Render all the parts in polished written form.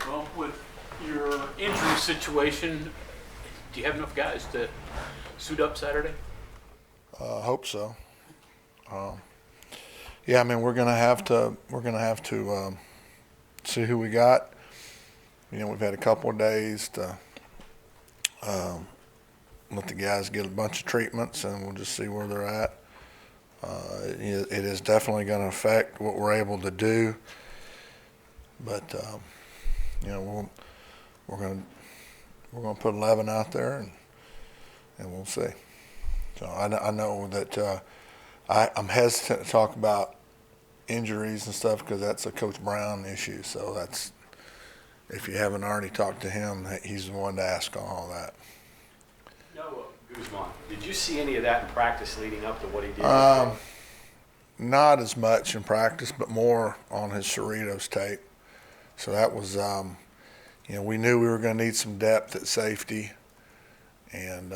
Well, with your injury situation, do you have enough guys to suit up Saturday? Hope so. Yeah, I mean we're gonna have to see who we got. You know, we've had a couple of days to let the guys get a bunch of treatments, and we'll just see where they're at. It is definitely going to affect what we're able to do, but you know we're going to put 11 out there, and we'll see. So I know that I'm hesitant to talk about injuries and stuff because that's a Coach Brown issue. So that's, if you haven't already talked to him, he's the one to ask on all that. No, Guzman, did you see any of that in practice leading up to what he did? Not as much in practice, but more on his Cerritos tape. So that was, you know, we knew we were going to need some depth at safety, and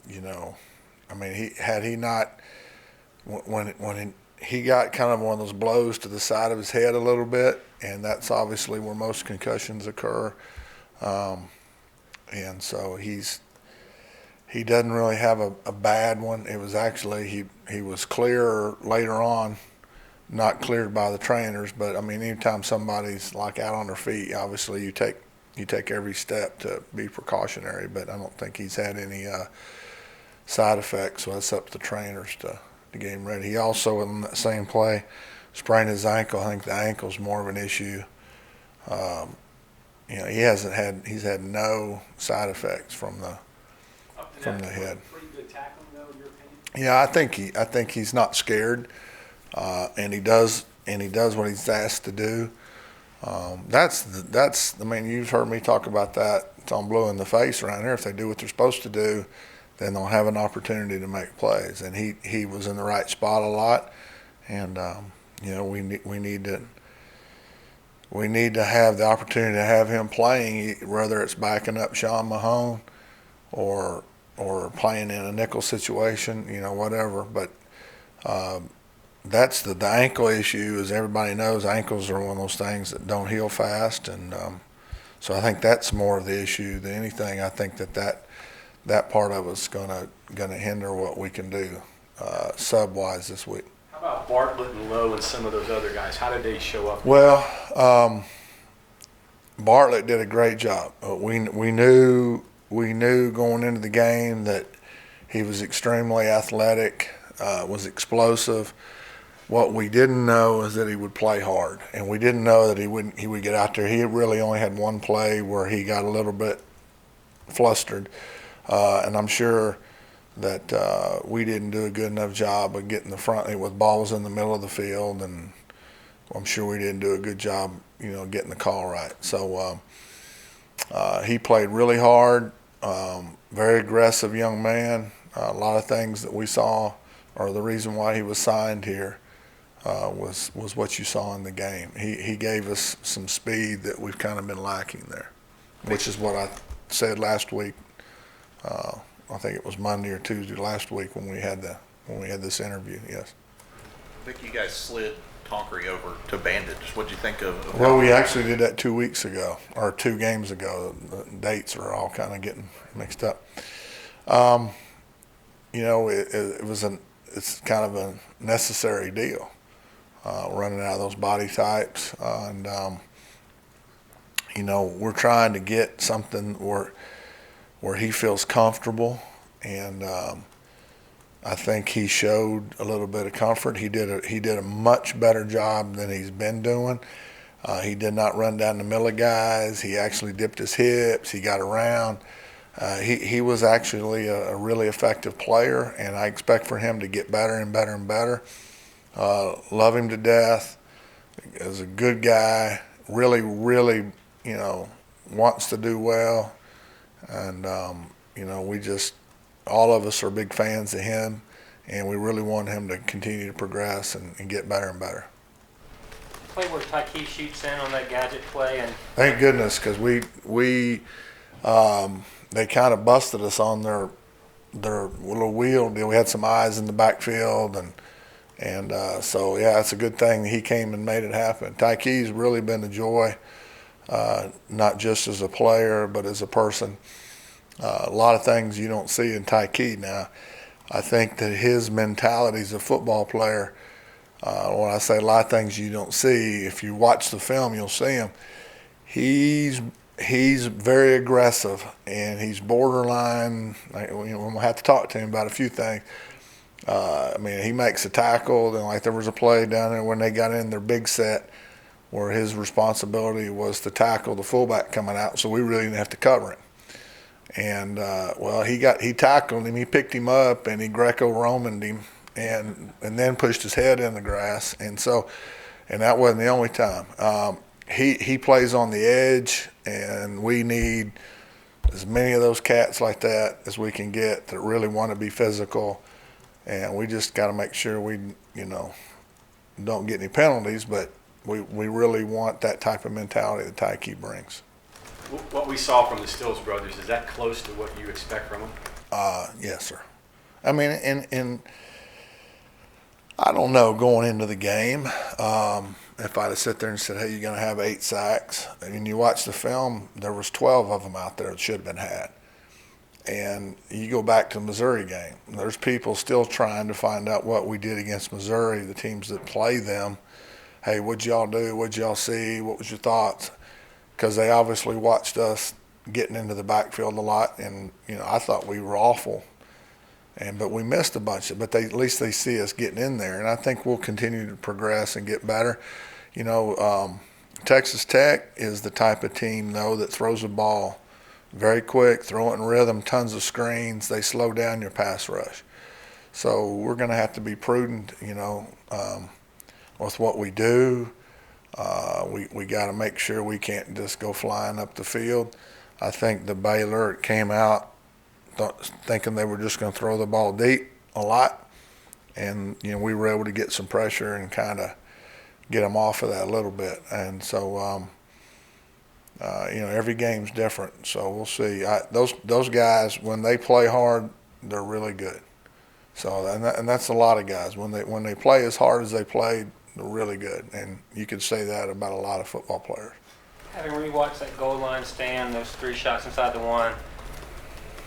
you know, I mean, he not when he got kind of one of those blows to the side of his head a little bit, and that's obviously where most concussions occur. And so he doesn't really have a bad one. It was actually he was clear later on, not cleared by the trainers. But I mean, anytime somebody's like out on their feet, obviously you take every step to be precautionary. But I don't think he's had any side effects. So it's up to the trainers to get him ready. He also, in that same play, sprained his ankle. I think the ankle's more of an issue. You know, he's had no side effects from the head. Pretty good tackling, though, in your opinion? Yeah, I think he's not scared, and he does what he's asked to do. That's I mean, you've heard me talk about that. It's on blue in the face around here. If they do what they're supposed to do, then they'll have an opportunity to make plays. And he was in the right spot a lot, and you know, we need to have the opportunity to have him playing, whether it's backing up Sean Mahone or playing in a nickel situation, you know, whatever. But that's the ankle issue. As everybody knows, ankles are one of those things that don't heal fast, and so I think that's more of the issue than anything. I think that part of it's gonna hinder what we can do sub-wise this week. How about Bartlett and Lowe and some of those other guys? How did they show up? Well, Bartlett did a great job. We knew going into the game that he was extremely athletic, was explosive. What we didn't know is that he would play hard, and we didn't know that he would get out there. He really only had one play where he got a little bit flustered, and I'm sure that we didn't do a good enough job of getting the front with balls in the middle of the field, and I'm sure we didn't do a good job, you know, getting the call right. So he played really hard, very aggressive young man. A lot of things that we saw, or the reason why he was signed here, was what you saw in the game. He gave us some speed that we've kind of been lacking there, which is what I said last week. I think it was Monday or Tuesday last week when we had this interview. Yes. Vic, you guys slid Tonkery over to bandage. What'd you think of Well, we actually did that 2 weeks ago, or 2 games ago. The dates are all kind of getting mixed up. You know, it's kind of a necessary deal, running out of those body types, and you know, we're trying to get something where he feels comfortable, and I think he showed a little bit of comfort. He did a much better job than he's been doing. He did not run down the middle of guys. He actually dipped his hips. He got around. He was actually a really effective player, and I expect for him to get better and better and better. Love him to death. Is a good guy. Really, you know, wants to do well, and you know, all of us are big fans of him, and we really want him to continue to progress and get better and better. Play where Tyke shoots in on that gadget play, and thank goodness, because they kind of busted us on their little wheel deal. We had some eyes in the backfield, And so, yeah, it's a good thing he came and made it happen. Tyke's really been a joy, not just as a player, but as a person. A lot of things you don't see in Tyke now. I think that his mentality as a football player, when I say a lot of things you don't see, if you watch the film, you'll see him. He's very aggressive, and he's borderline. We're gonna have to talk to him about a few things. I mean, he makes a tackle. Then, like, there was a play down there when they got in their big set where his responsibility was to tackle the fullback coming out, so we really didn't have to cover him. And well, he tackled him, he picked him up, and he Greco-Romaned him, and then pushed his head in the grass. And that wasn't the only time. He plays on the edge, and we need as many of those cats like that as we can get that really want to be physical. And we just got to make sure we, don't get any penalties, but we really want that type of mentality that Tyke brings. What we saw from the Stills brothers, is that close to what you expect from them? Yes, sir. I mean, and I don't know going into the game, if I'd have sat there and said, hey, you're going to have 8 sacks. I mean, you watch the film, there was 12 of them out there that should have been had. And you go back to the Missouri game, there's people still trying to find out what we did against Missouri, the teams that play them. Hey, what'd y'all do? What'd y'all see? What was your thoughts? Because they obviously watched us getting into the backfield a lot, and I thought we were awful, but we missed a bunch of. But at least they see us getting in there, and I think we'll continue to progress and get better. Texas Tech is the type of team though that throws the ball very quick, throw it in rhythm, tons of screens. They slow down your pass rush, so we're going to have to be prudent, with what we do. We got to make sure we can't just go flying up the field. I think the Baylor came out thinking they were just going to throw the ball deep a lot, and we were able to get some pressure and kind of get them off of that a little bit. And so every game's different, so we'll see. Those guys, when they play hard, they're really good. So and that's a lot of guys. When they play as hard as they played, they're really good, and you could say that about a lot of football players. Having rewatched that goal line stand, those 3 shots inside the one,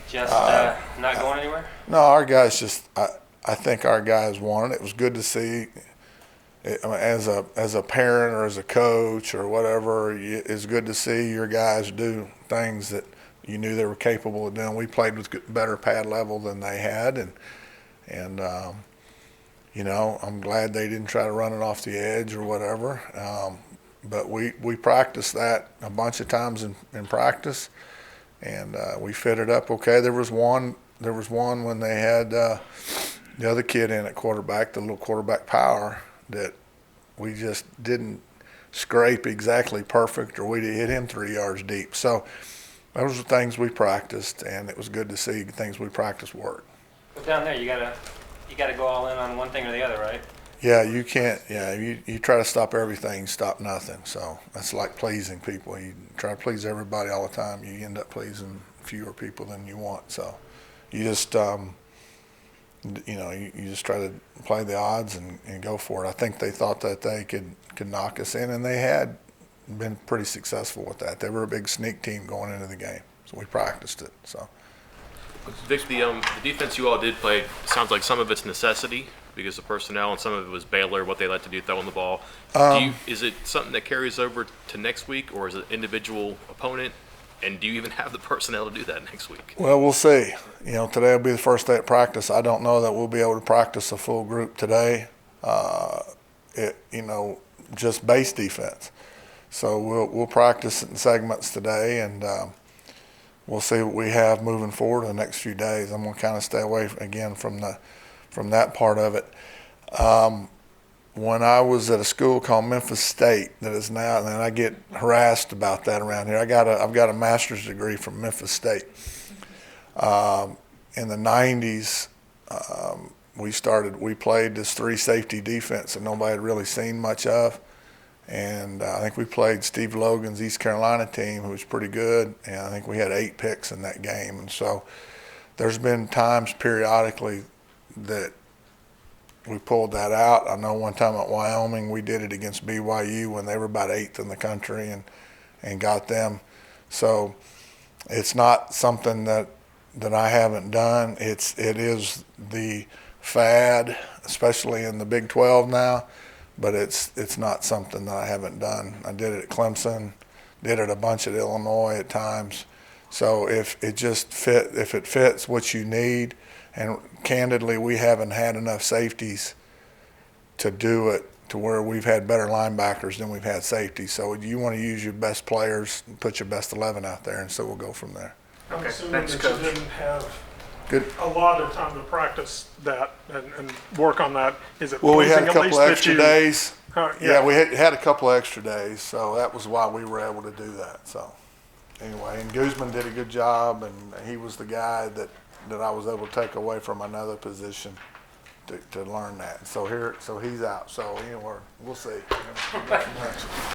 just not going anywhere? No, our guys I think our guys won it. It was good to see. As a parent or as a coach or whatever, it's good to see your guys do things that you knew they were capable of doing. We played with better pad level than they had, and I'm glad they didn't try to run it off the edge or whatever. But we practiced that a bunch of times in practice, and we fit it up okay. There was one when they had the other kid in at quarterback, the little quarterback power, that we just didn't scrape exactly perfect, or we'd hit him 3 yards deep. So those are things we practiced, and it was good to see things we practiced work. But down there, you gotta go all in on one thing or the other, right? Yeah, you can't. Yeah, you try to stop everything, stop nothing. So that's like pleasing people. You try to please everybody all the time, you end up pleasing fewer people than you want. So you just you just try to play the odds and go for it. I think they thought that they could knock us in, and they had been pretty successful with that. They were a big sneak team going into the game, so we practiced it. So, Vic, the defense you all did play, sounds like some of it's necessity because of personnel, and some of it was Baylor, what they like to do, throwing the ball. Is it something that carries over to next week, or is it individual opponent? And do you even have the personnel to do that next week? Well, we'll see. Today will be the first day of practice. I don't know that we'll be able to practice a full group today. Just base defense. So we'll practice in segments today, and we'll see what we have moving forward in the next few days. I'm going to kind of stay away again from that part of it. When I was at a school called Memphis State, that is now, and I get harassed about that around here. I've got a master's degree from Memphis State. In the 90s, we played this 3 safety defense that nobody had really seen much of. And I think we played Steve Logan's East Carolina team, who was pretty good, and I think we had 8 picks in that game. And so there's been times periodically that we pulled that out. I know one time at Wyoming, we did it against BYU when they were about 8th in the country and got them. So it's not something that I haven't done. It is the fad, especially in the Big 12 now, but it's not something that I haven't done. I did it at Clemson, did it a bunch at Illinois at times. So if it fits what you need, and candidly, we haven't had enough safeties to do it to where we've had better linebackers than we've had safeties. So you want to use your best players and put your best 11 out there, and so we'll go from there. I'm Okay, assuming thanks, that Coach. you didn't have Good. a lot of time to practice that and work on that. Is it Well, we had pleasing a at couple least of that extra you- days. yeah. Yeah, we had a couple of extra days, so that was why we were able to do that. So anyway, and Guzman did a good job, and he was the guy that I was able to take away from another position to learn that. So he's out. So we'll see.